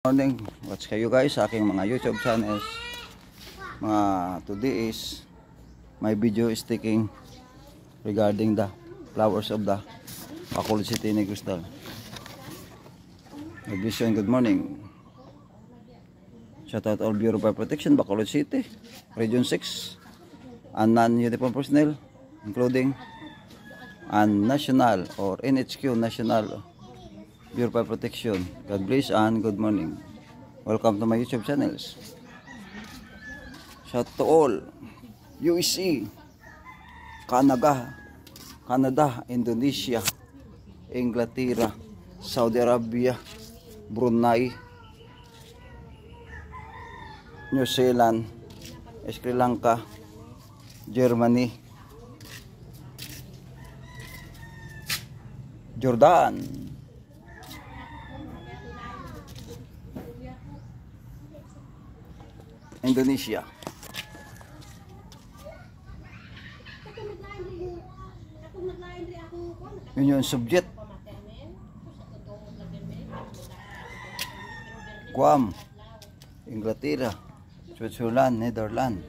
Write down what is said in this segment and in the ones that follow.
Morning, what's kayo guys sa aking mga YouTube channels. Today is my video is taking regarding the flowers of the Bacolod City Negros Tal. Good vision, good morning. Shout out all Bureau of Fire Protection, Bacolod City, Region 6, and non-uniform personnel, including and national or NHQ National Bureau of Fire Protection. God bless and good morning. Welcome to my YouTube channels. Shout to all USA, Canada, Indonesia, Inglaterra, Saudi Arabia, Brunei, New Zealand, Sri Lanka, Germany, Jordan, Indonesia, Union Soviet, Guam, Inglaterra, Switzerland, Netherlands,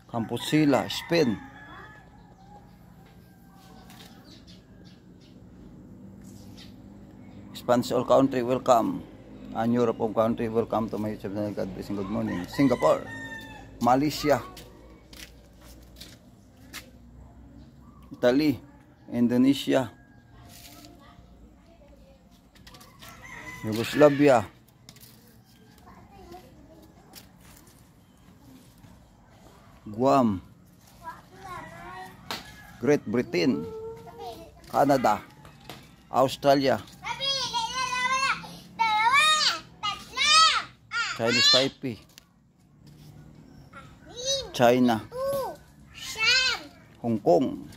Camposila, Spain, Spanish all country welcome, and Europe all country welcome to my YouTube channel. God bless and good morning. Singapore, Malaysia, Italy, Indonesia, Yugoslavia, Guam, Great Britain, Canada, Australia, Chinese Taipei, China, Hong Kong,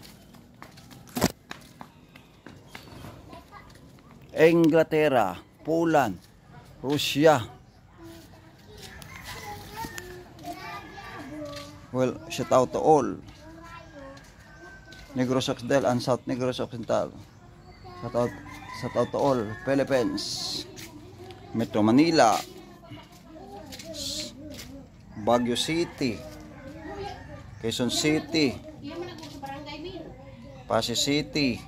Inglaterra, Poland, Russia. Well, shout out to all Negros Occidental and South Negros Occidental. Shout out to all Philippines, Metro Manila, Baguio City, Quezon City, Pasig City,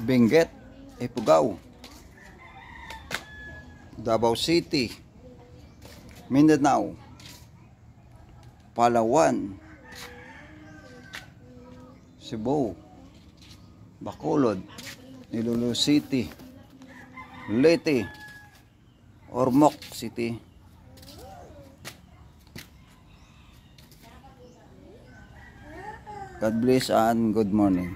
Benguet, Ifugao, Davao City, Mindanao, Palawan, Cebu, Bacolod, Iloilo City, Leyte, Ormoc City, God bless and good morning.